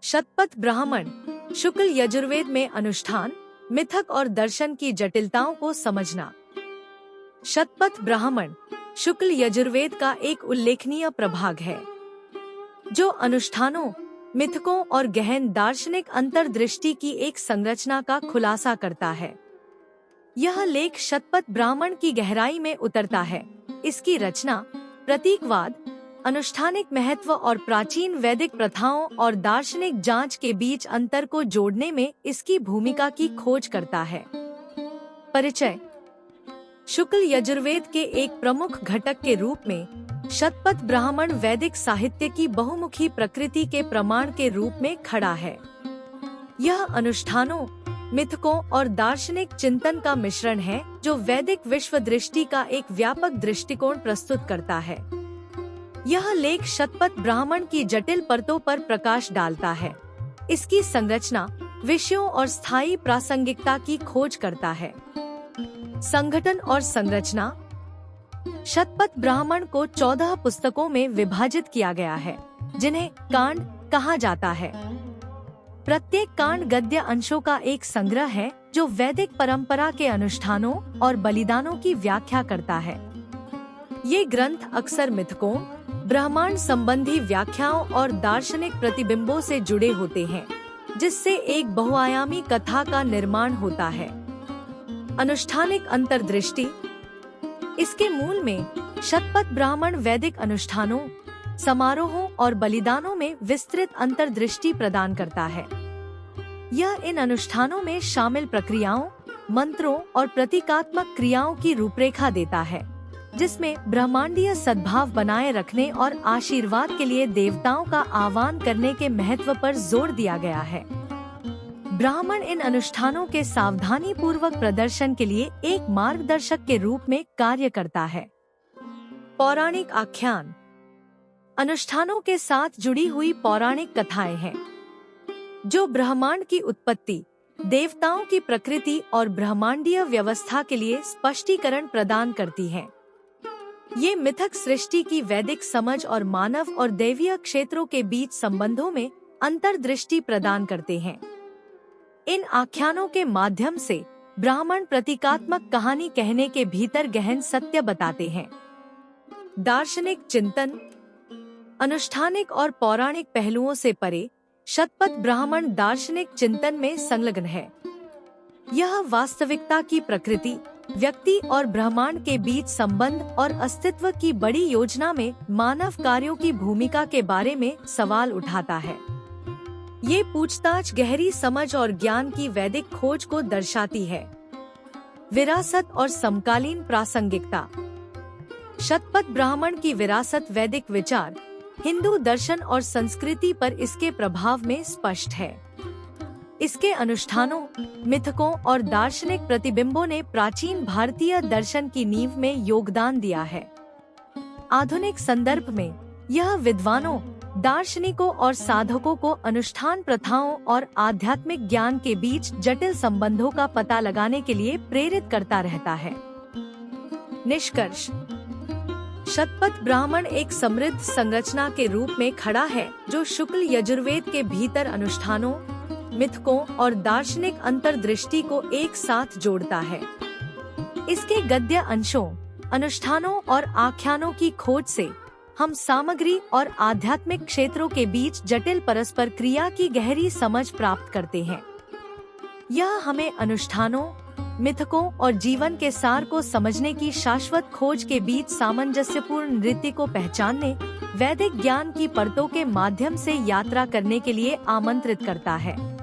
शतपथ ब्राह्मण शुक्ल यजुर्वेद में अनुष्ठान, मिथक और दर्शन की जटिलताओं को समझना। शतपथ ब्राह्मण शुक्ल यजुर्वेद का एक उल्लेखनीय प्रभाग है, जो अनुष्ठानों, मिथकों और गहन दार्शनिक अंतर्दृष्टि की एक संरचना का खुलासा करता है। यह लेख शतपथ ब्राह्मण की गहराई में उतरता है। इसकी रचना प्रतीकवाद, अनुष्ठानिक महत्व और प्राचीन वैदिक प्रथाओं और दार्शनिक जांच के बीच अंतर को जोड़ने में इसकी भूमिका की खोज करता है। परिचय। शुक्ल यजुर्वेद के एक प्रमुख घटक के रूप में शतपथ ब्राह्मण वैदिक साहित्य की बहुमुखी प्रकृति के प्रमाण के रूप में खड़ा है। यह अनुष्ठानों, मिथकों और दार्शनिक चिंतन का मिश्रण है, जो वैदिक विश्व दृष्टि का एक व्यापक दृष्टिकोण प्रस्तुत करता है। यह लेख शतपथ ब्राह्मण की जटिल परतों पर प्रकाश डालता है। इसकी संरचना, विषयों और स्थायी प्रासंगिकता की खोज करता है। संगठन और संरचना। शतपथ ब्राह्मण को 14 पुस्तकों में विभाजित किया गया है, जिन्हें कांड कहा जाता है। प्रत्येक कांड गद्य अंशों का एक संग्रह है, जो वैदिक परंपरा के अनुष्ठानों और बलिदानों की व्याख्या करता है। ये ग्रंथ अक्सर मिथकों, ब्रह्मांड संबंधी व्याख्याओं और दार्शनिक प्रतिबिंबों से जुड़े होते हैं, जिससे एक बहुआयामी कथा का निर्माण होता है। अनुष्ठानिक अंतर्दृष्टि। इसके मूल में शतपथ ब्राह्मण वैदिक अनुष्ठानों, समारोहों और बलिदानों में विस्तृत अंतर्दृष्टि प्रदान करता है। यह इन अनुष्ठानों में शामिल प्रक्रियाओं, मंत्रों और प्रतीकात्मक क्रियाओं की रूपरेखा देता है, जिसमें ब्रह्मांडीय सद्भाव बनाए रखने और आशीर्वाद के लिए देवताओं का आह्वान करने के महत्व पर जोर दिया गया है। ब्राह्मण इन अनुष्ठानों के सावधानी पूर्वक प्रदर्शन के लिए एक मार्गदर्शक के रूप में कार्य करता है। पौराणिक आख्यान। अनुष्ठानों के साथ जुड़ी हुई पौराणिक कथाएं हैं, जो ब्रह्मांड की उत्पत्ति, देवताओं की प्रकृति और ब्रह्मांडीय व्यवस्था के लिए स्पष्टीकरण प्रदान करती हैं। ये मिथक सृष्टि की वैदिक समझ और मानव और दैवीय क्षेत्रों के बीच संबंधों में अंतर्दृष्टि प्रदान करते हैं। इन आख्यानों के माध्यम से ब्राह्मण प्रतीकात्मक कहानी कहने के भीतर गहन सत्य बताते हैं। दार्शनिक चिंतन। अनुष्ठानिक और पौराणिक पहलुओं से परे शतपथ ब्राह्मण दार्शनिक चिंतन में संलग्न है। यह वास्तविकता की प्रकृति, व्यक्ति और ब्रह्मांड के बीच संबंध और अस्तित्व की बड़ी योजना में मानव कार्यों की भूमिका के बारे में सवाल उठाता है। ये पूछताछ गहरी समझ और ज्ञान की वैदिक खोज को दर्शाती है। विरासत और समकालीन प्रासंगिकता। शतपथ ब्राह्मण की विरासत वैदिक विचार, हिंदू दर्शन और संस्कृति पर इसके प्रभाव में स्पष्ट है। इसके अनुष्ठानों, मिथकों और दार्शनिक प्रतिबिंबों ने प्राचीन भारतीय दर्शन की नींव में योगदान दिया है। आधुनिक संदर्भ में यह विद्वानों, दार्शनिकों और साधकों को अनुष्ठान प्रथाओं और आध्यात्मिक ज्ञान के बीच जटिल संबंधों का पता लगाने के लिए प्रेरित करता रहता है। निष्कर्ष। शतपथ ब्राह्मण एक समृद्ध संरचना के रूप में खड़ा है, जो शुक्ल यजुर्वेद के भीतर अनुष्ठानों, मिथकों और दार्शनिक अंतर्दृष्टि को एक साथ जोड़ता है। इसके गद्य अंशों, अनुष्ठानों और आख्यानों की खोज से हम सामग्री और आध्यात्मिक क्षेत्रों के बीच जटिल परस्पर क्रिया की गहरी समझ प्राप्त करते हैं। यह हमें अनुष्ठानों, मिथकों और जीवन के सार को समझने की शाश्वत खोज के बीच सामंजस्यपूर्ण नृत्य को पहचानने, वैदिक ज्ञान की परतों के माध्यम से यात्रा करने के लिए आमंत्रित करता है।